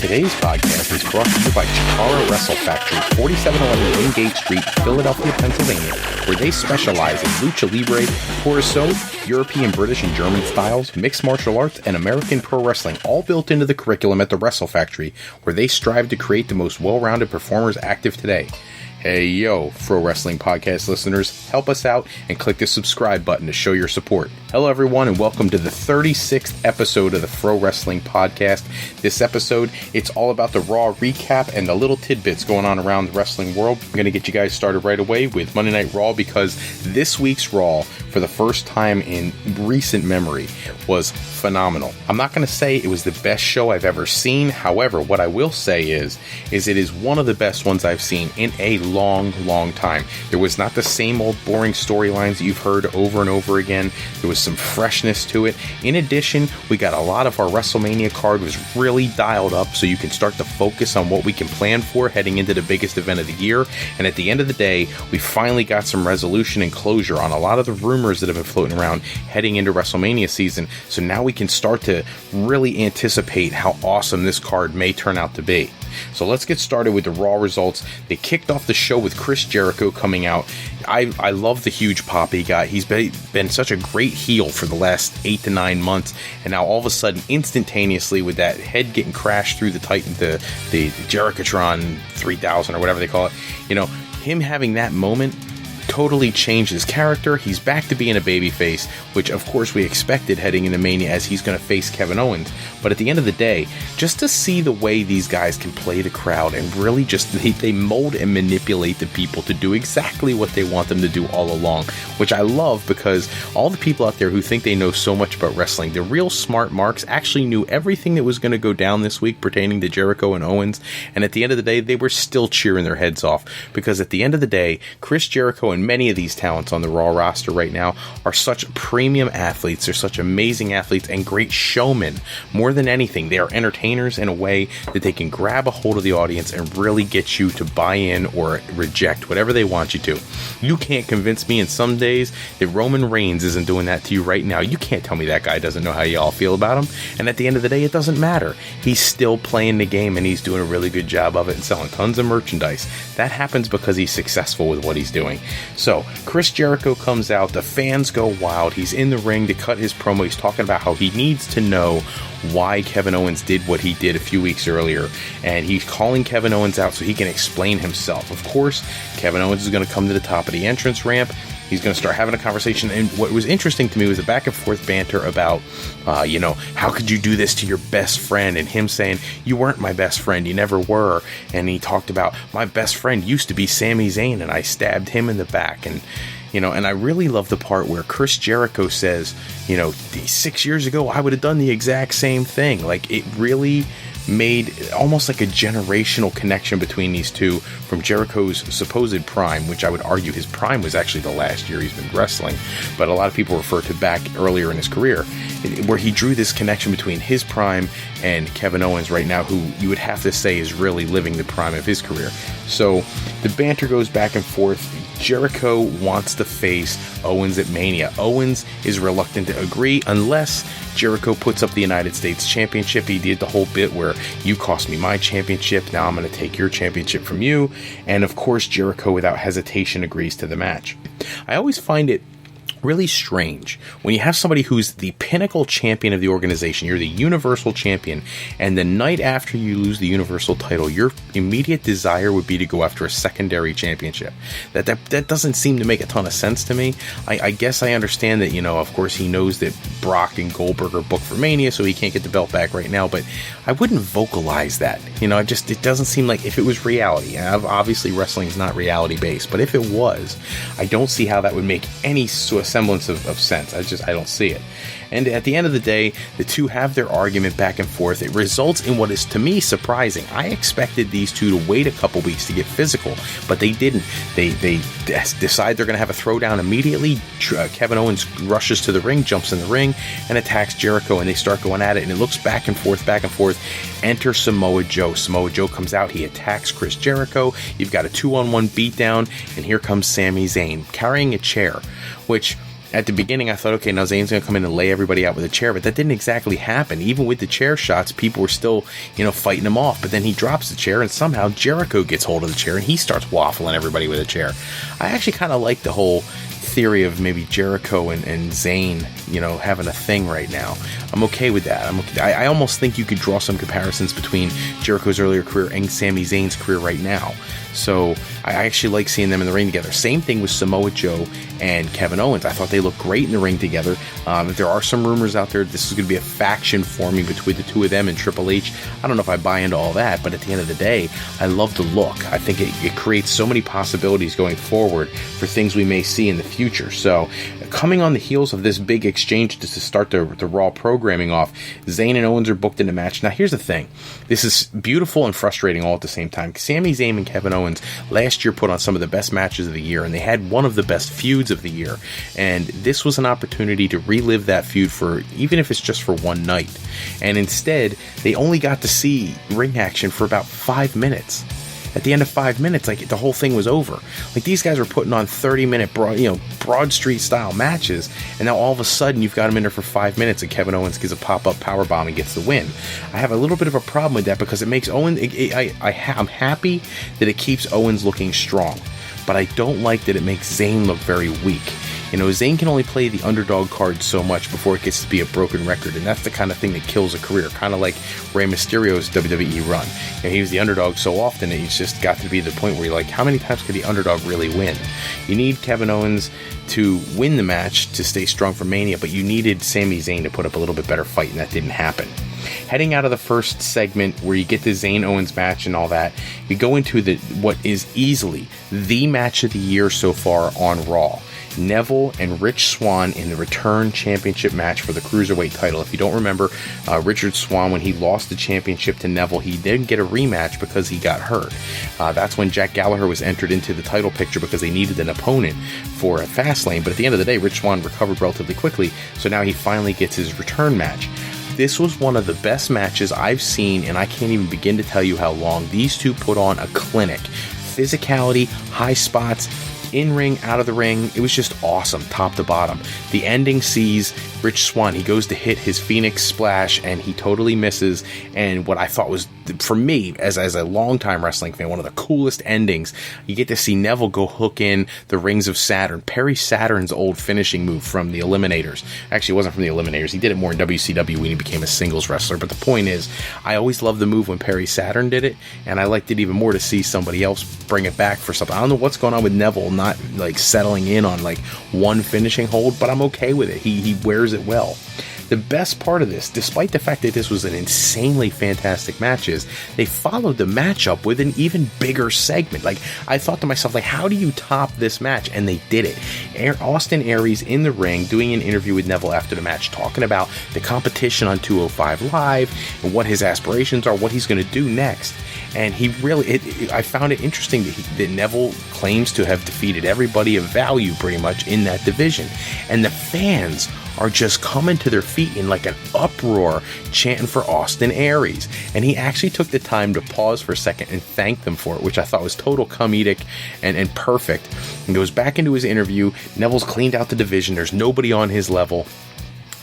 Today's podcast is brought to you by Chikara Wrestle Factory, 4711 Wingate Street, Philadelphia, Pennsylvania, where they specialize in lucha libre, torso, European, British, and German styles, mixed martial arts, and American pro wrestling, all built into the curriculum at the Wrestle Factory, where they strive to create the most well-rounded performers active today. Hey yo, Pro Wrestling Podcast listeners, help us out and click the subscribe button to show your support. Hello everyone and welcome to the 36th episode of the Pro Wrestling Podcast. This episode, it's all about the Raw recap and the little tidbits going on around the wrestling world. I'm going to get you guys started right away with Monday Night Raw because this week's Raw, for the first time in recent memory, was phenomenal. I'm not going to say it was the best show I've ever seen. However, what I will say is it is one of the best ones I've seen in a long time. There was not the same old boring storylines that you've heard over and over again. There was some freshness to it. In addition, we got a lot of our WrestleMania card was really dialed up so you can start to focus on what we can plan for heading into the biggest event of the year. And at the end of the day, we finally got some resolution and closure on a lot of the rumors that have been floating around heading into WrestleMania season. So now we can start to really anticipate how awesome this card may turn out to be. So let's get started with the Raw results. They kicked off the show with Chris Jericho coming out. I love the huge pop he got. He's been such a great heel for the last 8 to 9 months, and now all of a sudden, instantaneously, with that head getting crashed through the Jerichotron 3000 or whatever they call it, him having that moment totally changed his character. He's back to being a babyface, which of course we expected heading into Mania as he's going to face Kevin Owens. But at the end of the day, just to see the way these guys can play the crowd and really just they mold and manipulate the people to do exactly what they want them to do all along, which I love because all the people out there who think they know so much about wrestling, the real smart marks actually knew everything that was going to go down this week pertaining to Jericho and Owens. And at the end of the day, they were still cheering their heads off because at the end of the day, Chris Jericho and many of these talents on the Raw roster right now are such premium athletes. They're such amazing athletes and great showmen. More than anything, they are entertainers in a way that they can grab a hold of the audience and really get you to buy in or reject whatever they want you to. You can't convince me in some days that Roman Reigns isn't doing that to you right now. You can't tell me that guy doesn't know how y'all feel about him. And at the end of the day, it doesn't matter. He's still playing the game and he's doing a really good job of it and selling tons of merchandise. That happens because he's successful with what he's doing. So Chris Jericho comes out, the fans go wild, he's in the ring to cut his promo, he's talking about how he needs to know why Kevin Owens did what he did a few weeks earlier, and he's calling Kevin Owens out so he can explain himself. Of course, Kevin Owens is going to come to the top of the entrance ramp. He's going to start having a conversation, and what was interesting to me was the back and forth banter about, how could you do this to your best friend, and him saying, you weren't my best friend, you never were, and he talked about, my best friend used to be Sami Zayn, and I stabbed him in the back, and I really love the part where Chris Jericho says, 6 years ago, I would have done the exact same thing. Like, it really made almost like a generational connection between these two from Jericho's supposed prime, which I would argue his prime was actually the last year he's been wrestling, but a lot of people refer to back earlier in his career, where he drew this connection between his prime and Kevin Owens right now, who you would have to say is really living the prime of his career. So the banter goes back and forth. Jericho wants to face Owens at Mania. Owens is reluctant to agree unless Jericho puts up the United States Championship. He did the whole bit where you cost me my championship, now I'm going to take your championship from you. And of course, Jericho without hesitation agrees to the match. I always find it really strange when you have somebody who's the pinnacle champion of the organization, you're the universal champion, and the night after you lose the universal title, your immediate desire would be to go after a secondary championship. That doesn't seem to make a ton of sense to me. I guess I understand that, of course he knows that Brock and Goldberg are booked for Mania, so he can't get the belt back right now, but I wouldn't vocalize that. It doesn't seem like if it was reality. Obviously wrestling is not reality based, but if it was, I don't see how that would make any semblance of sense. I don't see it. And at the end of the day, the two have their argument back and forth. It results in what is, to me, surprising. I expected these two to wait a couple weeks to get physical, but they didn't. They decide they're going to have a throwdown immediately. Kevin Owens rushes to the ring, jumps in the ring, and attacks Jericho, and they start going at it, and it looks back and forth. Enter Samoa Joe. Samoa Joe comes out. He attacks Chris Jericho. You've got a 2-on-1 beatdown, and here comes Sami Zayn carrying a chair, which at the beginning, I thought, okay, now Zayn's going to come in and lay everybody out with a chair, but that didn't exactly happen. Even with the chair shots, people were still, fighting him off. But then he drops the chair, and somehow Jericho gets hold of the chair, and he starts waffling everybody with a chair. I actually kind of like the whole theory of maybe Jericho and Zayn, having a thing right now. I'm okay with that. I almost think you could draw some comparisons between Jericho's earlier career and Sami Zayn's career right now. So I actually like seeing them in the ring together. Same thing with Samoa Joe and Kevin Owens. I thought they looked great in the ring together. There are some rumors out there this is going to be a faction forming between the two of them and Triple H. I don't know if I buy into all that, but at the end of the day, I love the look. I think it creates so many possibilities going forward for things we may see in the future. So coming on the heels of this big exchange just to start the Raw programming off, Zayn and Owens are booked in a match. Now here's the thing. This is beautiful and frustrating all at the same time. Sami Zayn and Kevin Owens last year put on some of the best matches of the year, and they had one of the best feuds of the year. And this was an opportunity to relive that feud for, even if it's just for one night. And instead, they only got to see ring action for about 5 minutes. At the end of 5 minutes, the whole thing was over. These guys were putting on 30-minute Broad Street style matches, and now all of a sudden you've got them in there for 5 minutes, and Kevin Owens gives a pop-up powerbomb and gets the win. I have a little bit of a problem with that because it makes Owens. I'm happy that it keeps Owens looking strong, but I don't like that it makes Zayn look very weak. Zayn can only play the underdog card so much before it gets to be a broken record, and that's the kind of thing that kills a career, kind of like Rey Mysterio's WWE run. He was the underdog so often that he's just got to be the point where you're like, how many times could the underdog really win? You need Kevin Owens to win the match to stay strong for Mania, but you needed Sami Zayn to put up a little bit better fight, and that didn't happen. Heading out of the first segment where you get the Zayn Owens match and all that, we go into what is easily the match of the year so far on Raw. Neville and Rich Swann in the return championship match for the Cruiserweight title. If you don't remember, Richard Swann, when he lost the championship to Neville, he didn't get a rematch because he got hurt. That's when Jack Gallagher was entered into the title picture because they needed an opponent for a Fastlane. But at the end of the day, Rich Swann recovered relatively quickly, so now he finally gets his return match. This was one of the best matches I've seen, and I can't even begin to tell you how long. These two put on a clinic. Physicality, high spots, in-ring, out of the ring. It was just awesome, top to bottom. The ending sees Rich Swann. He goes to hit his Phoenix Splash, and he totally misses. And what I thought was, for me, as a longtime wrestling fan, one of the coolest endings, you get to see Neville go hook in the Rings of Saturn, Perry Saturn's old finishing move from the Eliminators. Actually, it wasn't from the Eliminators. He did it more in WCW when he became a singles wrestler. But the point is, I always loved the move when Perry Saturn did it, and I liked it even more to see somebody else bring it back for something. I don't know what's going on with Neville not settling in on one finishing hold, but I'm okay with it. He wears it well. The best part of this, despite the fact that this was an insanely fantastic match, is they followed the matchup with an even bigger segment. I thought to myself, how do you top this match? And they did it. Austin Aries in the ring doing an interview with Neville after the match, talking about the competition on 205 Live and what his aspirations are, what he's going to do next. And he really, I found it interesting that Neville claims to have defeated everybody of value pretty much in that division. And the fans are just coming to their feet in an uproar, chanting for Austin Aries. And he actually took the time to pause for a second and thank them for it, which I thought was total comedic and perfect. And goes back into his interview. Neville's cleaned out the division. There's nobody on his level.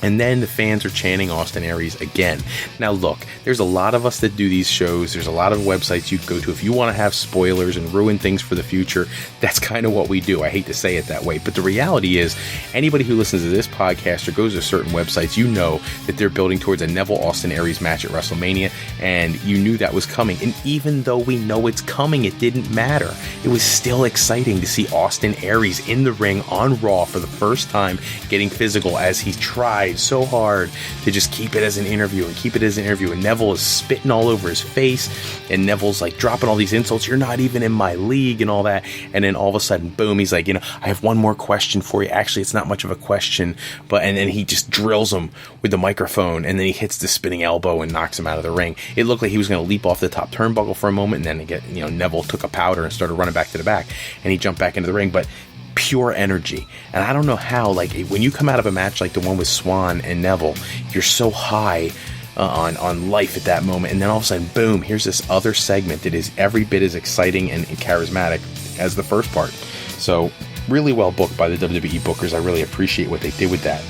And then the fans are chanting Austin Aries again. Now look, there's a lot of us that do these shows. There's a lot of websites you go to. If you want to have spoilers and ruin things for the future, that's kind of what we do. I hate to say it that way. But the reality is, anybody who listens to this podcast or goes to certain websites, you know that they're building towards a Neville Austin Aries match at WrestleMania. And you knew that was coming. And even though we know it's coming, it didn't matter. It was still exciting to see Austin Aries in the ring on Raw for the first time, getting physical as he tried so hard to just keep it as an interview and Neville is spitting all over his face, and Neville's dropping all these insults, you're not even in my league and all that, and then all of a sudden, boom, he's like, I have one more question for you. Actually, it's not much of a question, and then he just drills him with the microphone, and then he hits the spinning elbow and knocks him out of the ring. It looked like he was going to leap off the top turnbuckle for a moment, and then Neville took a powder and started running back to the back, and he jumped back into the ring, but pure energy. And I don't know how, when you come out of a match like the one with Swann and Neville, you're so high on life at that moment, and then all of a sudden, boom, here's this other segment that is every bit as exciting and charismatic as the first part. So Really well booked by the WWE bookers. I really appreciate what they did with that.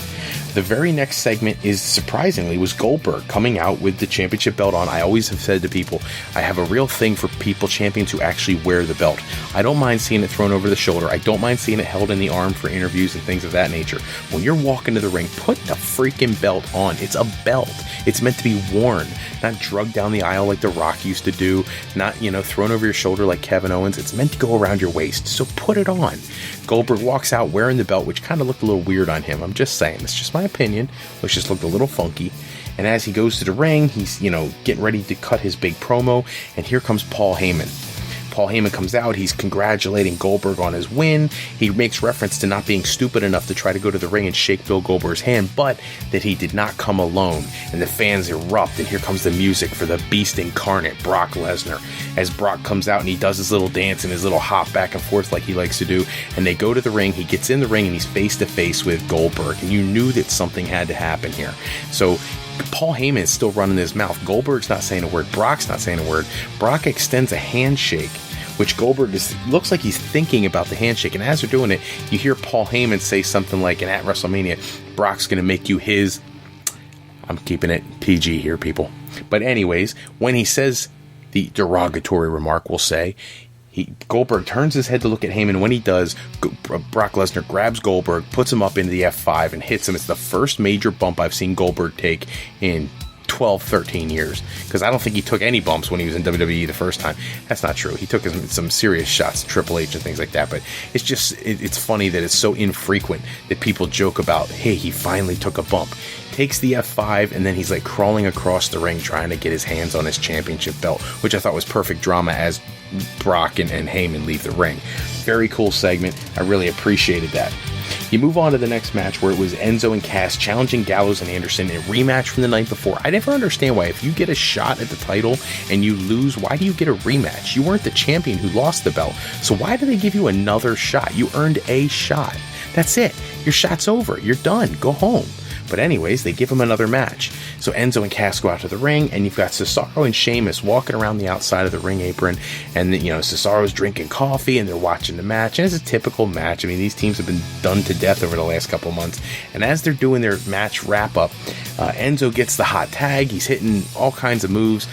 The very next segment was Goldberg coming out with the championship belt on. I always have said to people, I have a real thing for people champions who actually wear the belt. I don't mind seeing it thrown over the shoulder. I don't mind seeing it held in the arm for interviews and things of that nature. When you're walking to the ring, put the freaking belt on. It's a belt. It's meant to be worn, not drugged down the aisle like The Rock used to do, not, thrown over your shoulder like Kevin Owens. It's meant to go around your waist, so put it on. Goldberg walks out wearing the belt, which kind of looked a little weird on him. I'm just saying. It's just my opinion, which just looked a little funky. And as he goes to the ring, he's, getting ready to cut his big promo, and here comes Paul Heyman. Paul Heyman comes out, he's congratulating Goldberg on his win. He makes reference to not being stupid enough to try to go to the ring and shake Bill Goldberg's hand, but that he did not come alone. And the fans erupt, and here comes the music for the Beast Incarnate, Brock Lesnar. As Brock comes out and he does his little dance and his little hop back and forth like he likes to do, and they go to the ring, he gets in the ring and he's face to face with Goldberg, and you knew that something had to happen here. So Paul Heyman is still running his mouth. Goldberg's not saying a word. Brock's not saying a word. Brock extends a handshake, which Goldberg looks like he's thinking about the handshake. And as they're doing it, you hear Paul Heyman say something like, and at WrestleMania, Brock's going to make you his... I'm keeping it PG here, people. But anyways, when he says the derogatory remark, we'll say, Goldberg turns his head to look at Heyman. When he does, Brock Lesnar grabs Goldberg, puts him up into the F5, and hits him. It's the first major bump I've seen Goldberg take in 12, 13 years, because I don't think he took any bumps when he was in WWE the first time. That's not true. He took some serious shots to Triple H and things like that, but it's just, it's funny that it's so infrequent that people joke about, hey, he finally took a bump. Takes the F5, and then he's like crawling across the ring trying to get his hands on his championship belt, which I thought was perfect drama as Brock and Heyman leave the ring. Very cool segment. I really appreciated that. You move on to the next match, where it was Enzo and Cass challenging Gallows and Anderson in a rematch from the night before. I never understand why, if you get a shot at the title and you lose, why do you get a rematch? You weren't the champion who lost the belt, so why do they give you another shot? You earned a shot. That's it. Your shot's over. You're done. Go home. But anyways, they give him another match. So Enzo and Cass go out to the ring, and you've got Cesaro and Sheamus walking around the outside of the ring apron, and Cesaro's drinking coffee, and they're watching the match, and it's a typical match. I mean, these teams have been done to death over the last couple months, and as they're doing their match wrap-up, Enzo gets the hot tag. He's hitting all kinds of moves,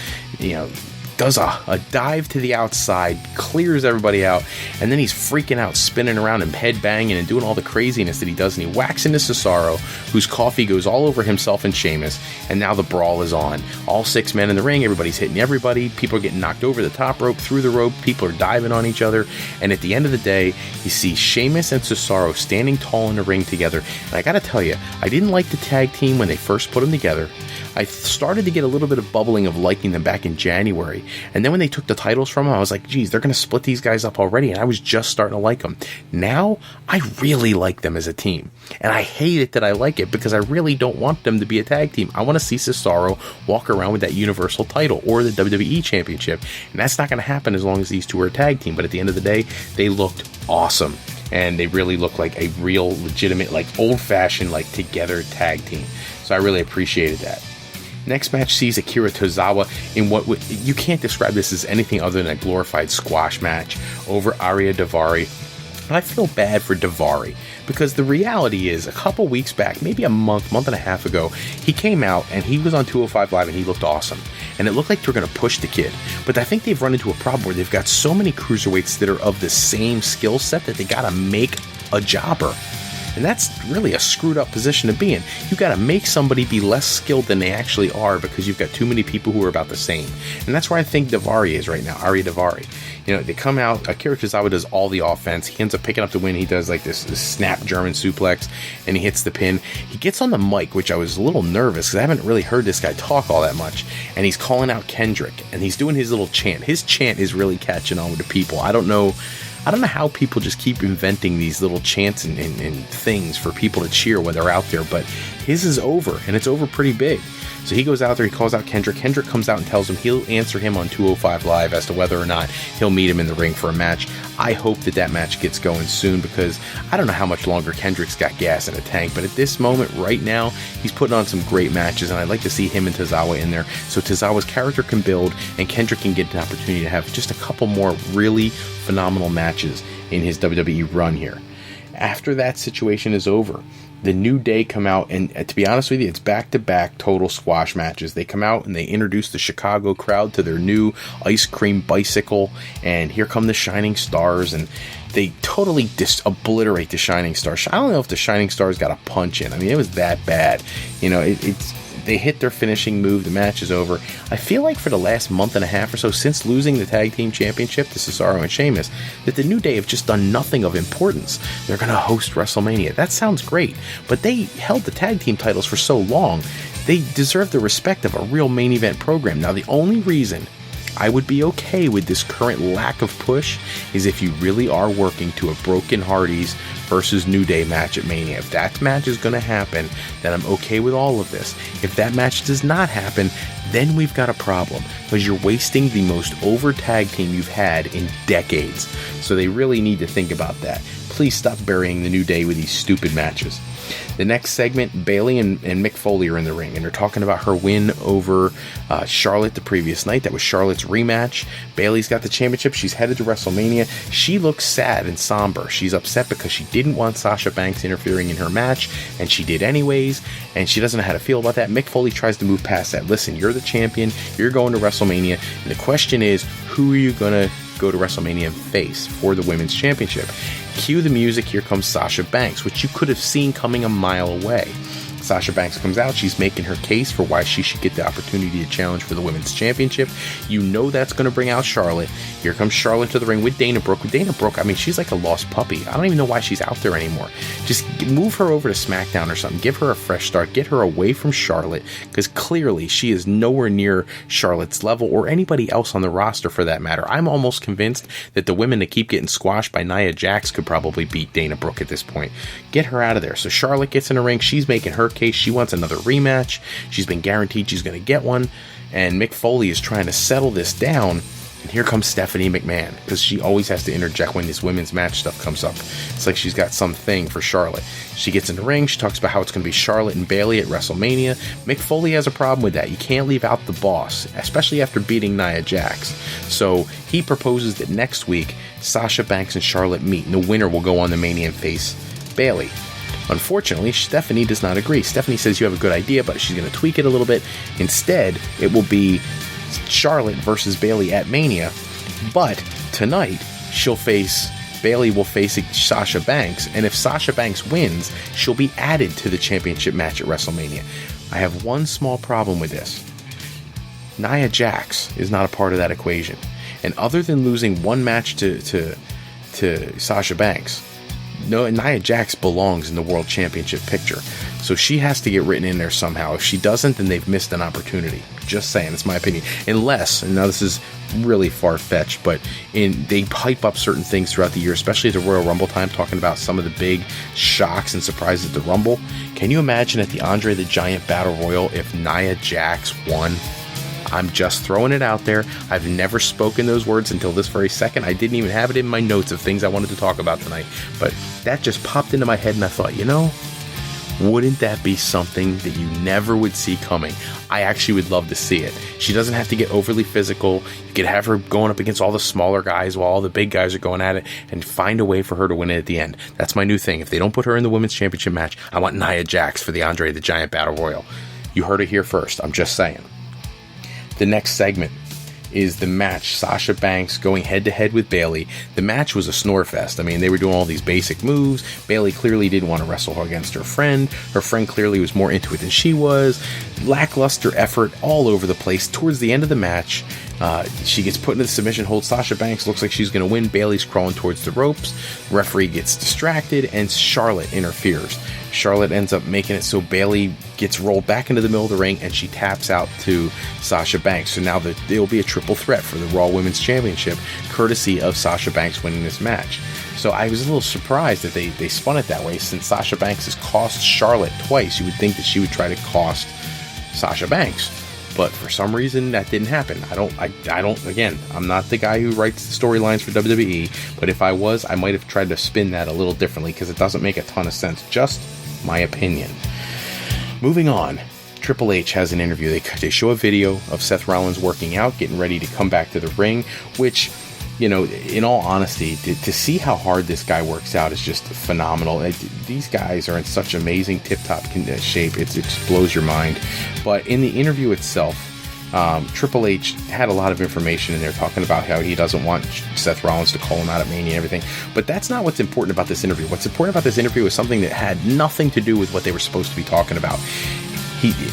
does a dive to the outside, clears everybody out, and then he's freaking out, spinning around and head banging and doing all the craziness that he does, and he whacks into Cesaro, whose coffee goes all over himself and Sheamus, and now the brawl is on. All 6 men in the ring, everybody's hitting everybody, people are getting knocked over the top rope, through the rope, people are diving on each other, and at the end of the day, you see Sheamus and Cesaro standing tall in the ring together, and I gotta tell you, I didn't like the tag team when they first put them together. I started to get a little bit of bubbling of liking them back in January, and then when they took the titles from them, I was like, geez, they're going to split these guys up already, and I was just starting to like them. Now, I really like them as a team, and I hate it that I like it, because I really don't want them to be a tag team. I want to see Cesaro walk around with that Universal title, or the WWE Championship, and that's not going to happen as long as these two are a tag team, but at the end of the day, they looked awesome, and they really look like a real, legitimate, like old-fashioned, like together tag team, so I really appreciated that. Next match sees Akira Tozawa in what you can't describe this as anything other than a glorified squash match over Arya Daivari. I feel bad for Daivari, because the reality is, a couple weeks back, maybe a month and a half ago, he came out and he was on 205 Live and he looked awesome. And it looked like they're going to push the kid. But I think they've run into a problem where they've got so many cruiserweights that are of the same skill set that they got to make a jobber. And that's really a screwed up position to be in. You've got to make somebody be less skilled than they actually are, because you've got too many people who are about the same. And that's where I think Daivari is right now, Arya Daivari. They come out, Akira Tozawa does all the offense. He ends up picking up the win. He does like this snap German suplex, and he hits the pin. He gets on the mic, which I was a little nervous, because I haven't really heard this guy talk all that much. And he's calling out Kendrick, and he's doing his little chant. His chant is really catching on with the people. I don't know how people just keep inventing these little chants and things for people to cheer when they're out there, but his is over, and it's over pretty big. So he goes out there, he calls out Kendrick. Kendrick comes out and tells him he'll answer him on 205 Live as to whether or not he'll meet him in the ring for a match. I hope that match gets going soon, because I don't know how much longer Kendrick's got gas in the tank, but at this moment right now, he's putting on some great matches, and I'd like to see him and Tozawa in there so Tozawa's character can build and Kendrick can get an opportunity to have just a couple more really phenomenal matches in his WWE run here. After that situation is over, the New Day come out, and to be honest with you, it's back-to-back total squash matches. They come out and they introduce the Chicago crowd to their new ice cream bicycle, and here come the Shining Stars, and they totally obliterate the Shining Stars. I don't know if the Shining Stars got a punch in. I mean, it was that bad. You know, they hit their finishing move. The match is over. I feel like for the last month and a half or so, since losing the tag team championship to Cesaro and Sheamus, that the New Day have just done nothing of importance. They're going to host WrestleMania. That sounds great, but they held the tag team titles for so long. They deserve the respect of a real main event program. Now, the only reason I would be okay with this current lack of push is if you really are working to a Broken Hardys versus New Day match at Mania. If that match is going to happen, then I'm okay with all of this. If that match does not happen, then we've got a problem, because you're wasting the most over tag team you've had in decades. So they really need to think about that. Please stop burying the New Day with these stupid matches. The next segment, Bayley and Mick Foley are in the ring, and they're talking about her win over Charlotte the previous night. That was Charlotte's rematch. Bayley's got the championship. She's headed to WrestleMania. She looks sad and somber. She's upset because she didn't want Sasha Banks interfering in her match, and she did anyways, and she doesn't know how to feel about that. Mick Foley tries to move past that. Listen, you're the champion. You're going to WrestleMania, and the question is, who are you going to go to WrestleMania and face for the Women's Championship? Cue the music. Here comes Sasha Banks, which you could have seen coming a mile away. Sasha Banks comes out. She's making her case for why she should get the opportunity to challenge for the Women's Championship. You know that's going to bring out Charlotte. Here comes Charlotte to the ring with Dana Brooke. With Dana Brooke, I mean, she's like a lost puppy. I don't even know why she's out there anymore. Just move her over to SmackDown or something. Give her a fresh start. Get her away from Charlotte, because clearly she is nowhere near Charlotte's level, or anybody else on the roster for that matter. I'm almost convinced that the women that keep getting squashed by Nia Jax could probably beat Dana Brooke at this point. Get her out of there. So Charlotte gets in the ring. She's making her case. She wants another rematch. She's been guaranteed she's going to get one, and Mick Foley is trying to settle this down. And here comes Stephanie McMahon, because she always has to interject when this women's match stuff comes up. It's like she's got something for Charlotte. She gets in the ring. She talks about how it's going to be Charlotte and Bayley at WrestleMania. Mick Foley has a problem with that. You can't leave out the boss, especially after beating Nia Jax. So he proposes that next week Sasha Banks and Charlotte meet, and the winner will go on the Mania and face Bayley. Unfortunately, Stephanie does not agree. Stephanie says you have a good idea, but she's going to tweak it a little bit. Instead, it will be Charlotte versus Bayley at Mania, but tonight Bayley will face Sasha Banks, and if Sasha Banks wins, she'll be added to the championship match at WrestleMania. I have one small problem with this. Nia Jax is not a part of that equation, and other than losing one match to Sasha Banks, no, Nia Jax belongs in the World Championship picture, so she has to get written in there somehow. If she doesn't, then they've missed an opportunity. Just saying, it's my opinion. Unless, and now this is really far-fetched, but they hype up certain things throughout the year, especially at the Royal Rumble time, talking about some of the big shocks and surprises at the Rumble. Can you imagine at the Andre the Giant Battle Royal if Nia Jax won? I'm just throwing it out there. I've never spoken those words until this very second. I didn't even have it in my notes of things I wanted to talk about tonight. But that just popped into my head, and I thought, wouldn't that be something that you never would see coming? I actually would love to see it. She doesn't have to get overly physical. You could have her going up against all the smaller guys while all the big guys are going at it, and find a way for her to win it at the end. That's my new thing. If they don't put her in the Women's Championship match, I want Nia Jax for the Andre the Giant Battle Royal. You heard it here first. I'm just saying. The next segment is the match, Sasha Banks going head-to-head with Bayley. The match was a snore fest. I mean, they were doing all these basic moves. Bayley clearly didn't want to wrestle against her friend. Her friend clearly was more into it than she was. Lackluster effort all over the place. Towards the end of the match, she gets put into the submission hold. Sasha Banks looks like she's going to win. Bayley's crawling towards the ropes. Referee gets distracted, and Charlotte interferes. Charlotte ends up making it so Bayley gets rolled back into the middle of the ring, and she taps out to Sasha Banks. So now there'll be a triple threat for the Raw Women's Championship, courtesy of Sasha Banks winning this match. So I was a little surprised that they spun it that way, since Sasha Banks has cost Charlotte twice. You would think that she would try to cost Sasha Banks, but for some reason that didn't happen. I don't. Again, I'm not the guy who writes the storylines for WWE, but if I was, I might have tried to spin that a little differently, because it doesn't make a ton of sense. Just my opinion. Moving on, Triple H has an interview. They show a video of Seth Rollins working out, getting ready to come back to the ring, which in all honesty, to see how hard this guy works out is just phenomenal. These guys are in such amazing tip-top shape. It just blows your mind. But in the interview itself, Triple H had a lot of information in there talking about how he doesn't want Seth Rollins to call him out at Mania and everything. But that's not what's important about this interview. What's important about this interview is something that had nothing to do with what they were supposed to be talking about.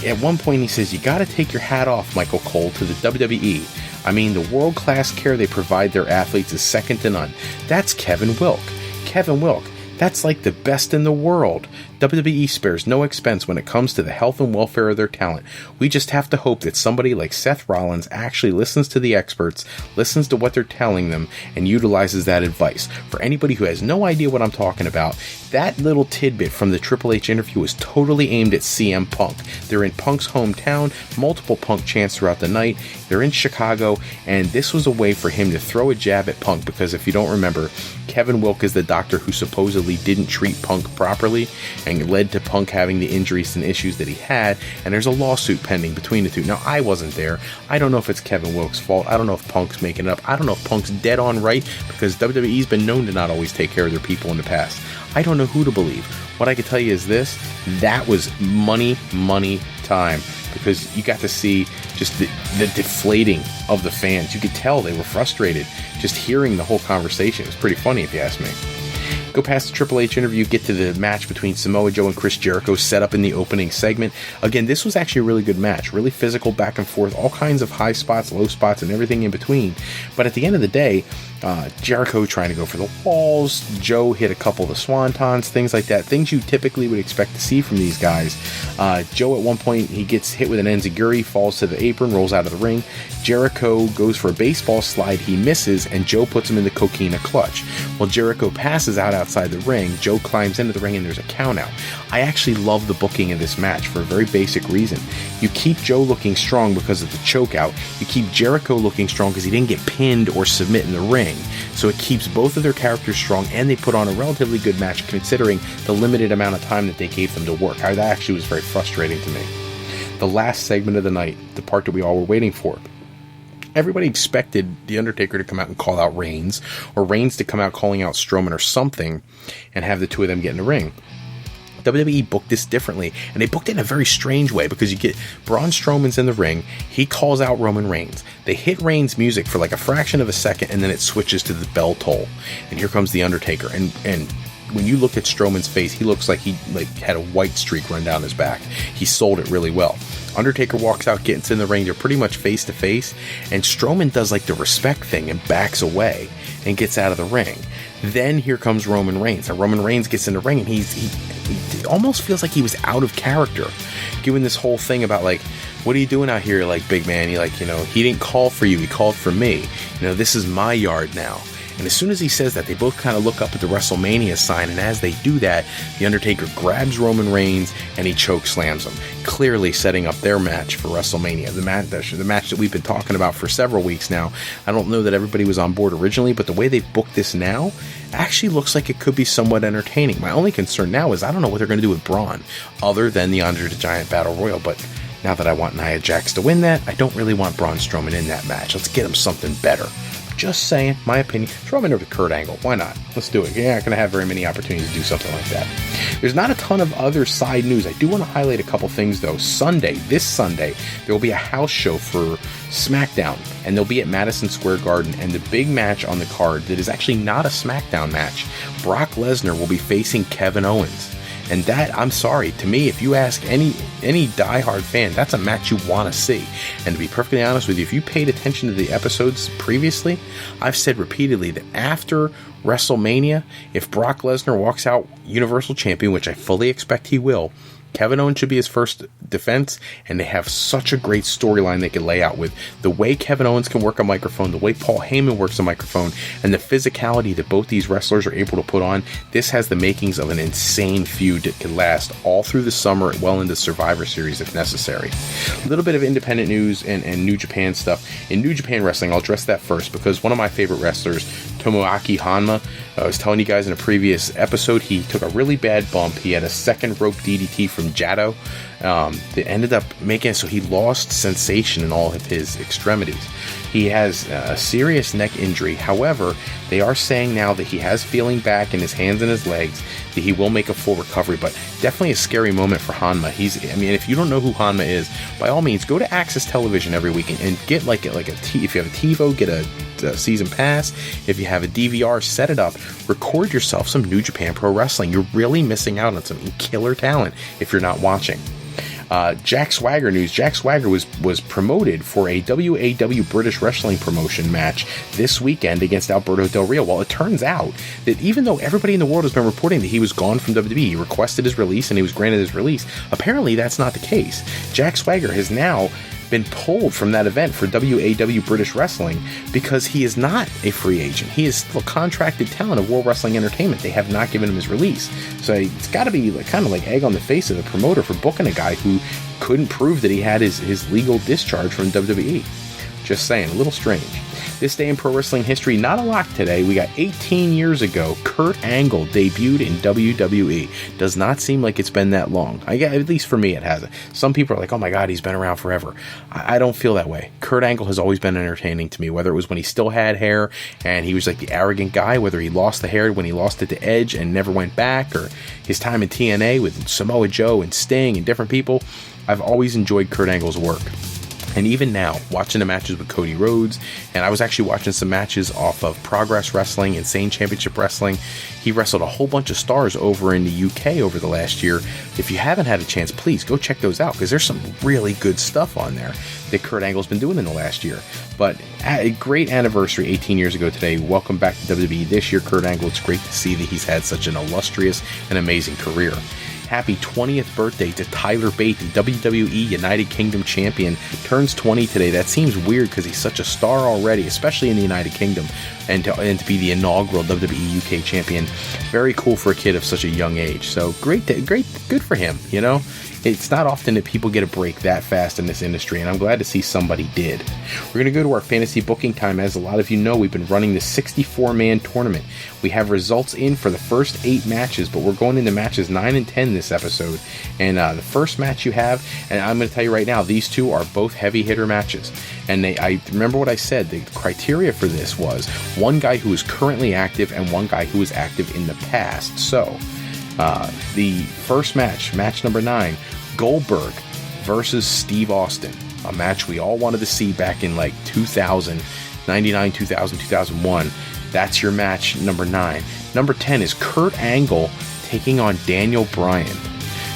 At one point he says, "You got to take your hat off, Michael Cole, to the WWE. I mean, the world-class care they provide their athletes is second to none. That's Kevin Wilk. Kevin Wilk. That's like the best in the world. WWE spares no expense when it comes to the health and welfare of their talent. We just have to hope that somebody like Seth Rollins actually listens to the experts, listens to what they're telling them, and utilizes that advice." For anybody who has no idea what I'm talking about, that little tidbit from the Triple H interview is totally aimed at CM Punk. They're in Punk's hometown, multiple Punk chants throughout the night. They're in Chicago, and this was a way for him to throw a jab at Punk, because if you don't remember, Kevin Wilk is the doctor who supposedly didn't treat Punk properly, and led to Punk having the injuries and issues that he had, and there's a lawsuit pending between the two. Now, I wasn't there. I don't know if it's Kevin Wilk's fault. I don't know if Punk's making it up. I don't know if Punk's dead on right, because WWE's been known to not always take care of their people in the past. I don't know who to believe. What I can tell you is this: that was money time, because you got to see just the deflating of the fans. You could tell they were frustrated just hearing the whole conversation. It was pretty funny, if you ask me. Go past the Triple H interview, get to the match between Samoa Joe and Chris Jericho set up in the opening segment. Again, this was actually a really good match. Really physical, back and forth, all kinds of high spots, low spots, and everything in between. But at the end of the day, Jericho trying to go for the walls, Joe hit a couple of the swantons, things like that. Things you typically would expect to see from these guys. Joe, at one point, he gets hit with an enziguri, falls to the apron, rolls out of the ring. Jericho goes for a baseball slide, he misses, and Joe puts him in the coquina clutch. While Jericho passes out outside the ring, Joe climbs into the ring and there's a count out. I actually love the booking of this match for a very basic reason. You keep Joe looking strong because of the choke out. You keep Jericho looking strong because he didn't get pinned or submit in the ring. So it keeps both of their characters strong, and they put on a relatively good match considering the limited amount of time that they gave them to work. That actually was very frustrating to me. The last segment of the night, the part that we all were waiting for. Everybody expected The Undertaker to come out and call out Reigns, or Reigns to come out calling out Strowman or something, and have the two of them get in the ring. WWE booked this differently, and they booked it in a very strange way, because you get Braun Strowman's in the ring, he calls out Roman Reigns, they hit Reigns' music for like a fraction of a second, and then it switches to the bell toll, and here comes The Undertaker, and when you look at Strowman's face, he looks like he had a white streak run down his back. He sold it really well. Undertaker walks out, gets in the ring, they're pretty much face to face, and Strowman does like the respect thing and backs away and gets out of the ring. Then here comes Roman Reigns. Now Roman Reigns gets in the ring, and he almost feels like he was out of character, given this whole thing about like, what are you doing out here, like, big man? He didn't call for you, he called for me. This is my yard now. And as soon as he says that, they both kind of look up at the WrestleMania sign, and as they do that, The Undertaker grabs Roman Reigns and he choke slams him, clearly setting up their match for WrestleMania, the match that we've been talking about for several weeks now. I don't know that everybody was on board originally, but the way they've booked this now actually looks like it could be somewhat entertaining. My only concern now is I don't know what they're going to do with Braun, other than the Andre the Giant Battle Royal, but now that I want Nia Jax to win that, I don't really want Braun Strowman in that match. Let's get him something better. Just saying, my opinion. Throw him in over Kurt Angle. Why not? Let's do it. You're not going to have very many opportunities to do something like that. There's not a ton of other side news. I do want to highlight a couple things, though. This Sunday, there will be a house show for SmackDown, and they'll be at Madison Square Garden, and the big match on the card that is actually not a SmackDown match, Brock Lesnar will be facing Kevin Owens. And that, I'm sorry, to me, if you ask any diehard fan, that's a match you want to see. And to be perfectly honest with you, if you paid attention to the episodes previously, I've said repeatedly that after WrestleMania, if Brock Lesnar walks out Universal Champion, which I fully expect he will, Kevin Owens should be his first defense, and they have such a great storyline they can lay out with the way Kevin Owens can work a microphone, the way Paul Heyman works a microphone, and the physicality that both these wrestlers are able to put on. This has the makings of an insane feud that could last all through the summer, well into Survivor Series if necessary. A little bit of independent news and New Japan stuff. In New Japan Wrestling, I'll address that first, because one of my favorite wrestlers, Tomoaki Honma, I was telling you guys in a previous episode, he took a really bad bump. He had a second rope DDT from Jado. That ended up making it so he lost sensation in all of his extremities. He has a serious neck injury. However, they are saying now that he has feeling back in his hands and his legs, that he will make a full recovery, but definitely a scary moment for Honma. If you don't know who Honma is, by all means, go to Access Television every week and get if you have a TiVo, get a season pass. If you have a DVR, set it up, record yourself some New Japan Pro Wrestling. You're really missing out on some killer talent if you're not watching. Jack Swagger news. Jack Swagger was promoted for a WAW British Wrestling promotion match this weekend against Alberto Del Rio. Well, it turns out that even though everybody in the world has been reporting that he was gone from WWE, he requested his release and he was granted his release, apparently that's not the case. Jack Swagger has now been pulled from that event for WAW British Wrestling because he is not a free agent. He is still contracted talent of World Wrestling Entertainment. They have not given him his release. So it's got to be kind of like egg on the face of the promoter for booking a guy who couldn't prove that he had his legal discharge from WWE. Just saying, a little strange. This day in pro wrestling history, not a lot today. We got 18 years ago, Kurt Angle debuted in WWE. Does not seem like it's been that long. At least for me, it hasn't. Some people are like, oh my God, he's been around forever. I don't feel that way. Kurt Angle has always been entertaining to me, whether it was when he still had hair and he was like the arrogant guy, whether he lost the hair when he lost it to Edge and never went back, or his time in TNA with Samoa Joe and Sting and different people. I've always enjoyed Kurt Angle's work. And even now, watching the matches with Cody Rhodes, and I was actually watching some matches off of Progress Wrestling, Insane Championship Wrestling. He wrestled a whole bunch of stars over in the UK over the last year. If you haven't had a chance, please go check those out, because there's some really good stuff on there that Kurt Angle's been doing in the last year. But a great anniversary 18 years ago today. Welcome back to WWE this year, Kurt Angle. It's great to see that he's had such an illustrious and amazing career. Happy 20th birthday to Tyler Bate, the WWE United Kingdom champion. Turns 20 today. That seems weird because he's such a star already, especially in the United Kingdom, and to be the inaugural WWE UK champion. Very cool for a kid of such a young age. So great, good for him, you know? It's not often that people get a break that fast in this industry, and I'm glad to see somebody did. We're going to go to our fantasy booking time. As a lot of you know, we've been running the 64-man tournament. We have results in for the first 8 matches, but we're going into matches 9 and 10 this episode. And the first match you have, and I'm going to tell you right now, these two are both heavy hitter matches. And I remember what I said, the criteria for this was one guy who is currently active and one guy who was active in the past. So, the first match number 9, Goldberg versus Steve Austin, a match we all wanted to see back in like 2000, 99, 2000, 2001. That's your match number 9. Number 10 is Kurt Angle taking on Daniel Bryan.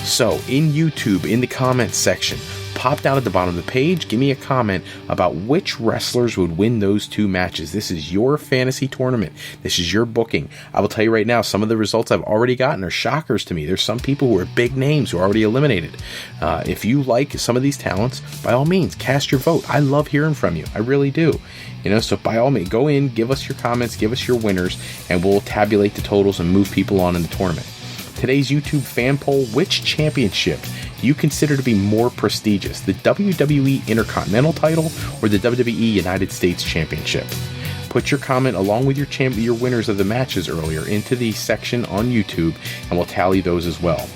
So in YouTube, in the comments section, pop down at the bottom of the page, give me a comment about which wrestlers would win those 2 matches. This is your fantasy tournament. This is your booking. I will tell you right now, some of the results I've already gotten are shockers to me. There's some people who are big names who are already eliminated. If you like some of these talents, by all means, cast your vote. I love hearing from you. I really do. So by all means, go in, give us your comments, give us your winners, and we'll tabulate the totals and move people on in the tournament. Today's YouTube fan poll: which championship do you consider to be more prestigious, the WWE Intercontinental title or the WWE United States Championship? Put your comment along with your winners of the matches earlier into the section on YouTube, and we'll tally those as well.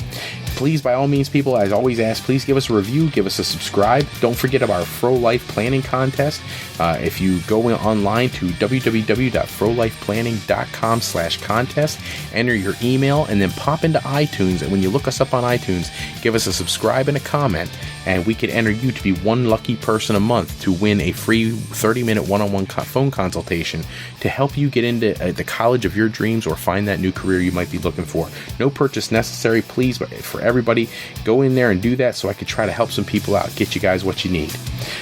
Please, by all means, people, as always ask, please give us a review, give us a subscribe. Don't forget about our Fro Life Planning Contest. If you go online to www.frolifeplanning.com/contest, enter your email, and then pop into iTunes. And when you look us up on iTunes, give us a subscribe and a comment, and we can enter you to be one lucky person a month to win a free 30-minute one-on-one phone consultation to help you get into the college of your dreams or find that new career you might be looking for. No purchase necessary, please, but for everybody, go in there and do that so I could try to help some people out, get you guys what you need.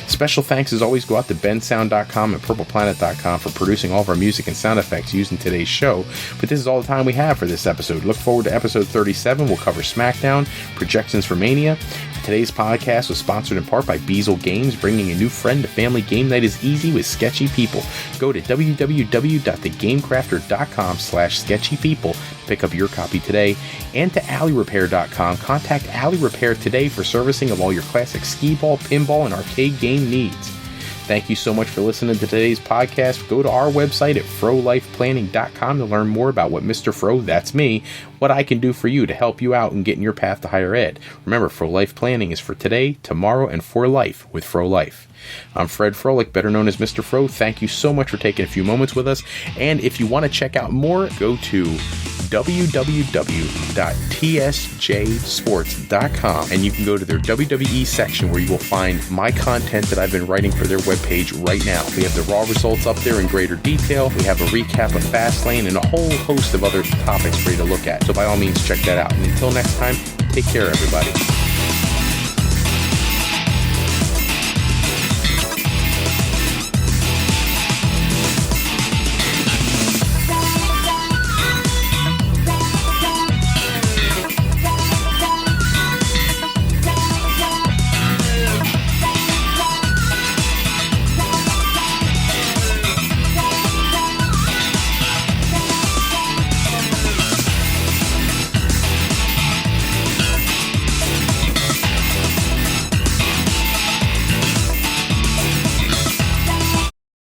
Special thanks as always go out to bensound.com and purpleplanet.com for producing all of our music and sound effects used in today's show. But this is all the time we have for this episode. Look forward to episode 37. We'll cover SmackDown, projections for Mania. Today's podcast was sponsored in part by Beazle Games. Bringing a new friend to family game night is easy with sketchy people. Go to www.thegamecrafter.com/sketchypeople to pick up your copy today, and to alleyrepair.com. Contact Alley Repair today for servicing of all your classic skee ball, pinball, and arcade game needs. Thank you so much for listening to today's podcast. Go to our website at frolifeplanning.com to learn more about what Mr. Fro, that's me, what I can do for you to help you out and get in your path to higher ed. Remember, Fro Life Planning is for today, tomorrow, and for life with Fro Life. I'm Fred Froelich, better known as Mr. Fro. Thank you so much for taking a few moments with us. And if you want to check out more, go to www.tsjsports.com and you can go to their WWE section where you will find my content that I've been writing for their webpage right now. We have the Raw results up there in greater detail. We have a recap of Fastlane and a whole host of other topics for you to look at. So by all means, check that out. And until next time, take care, everybody.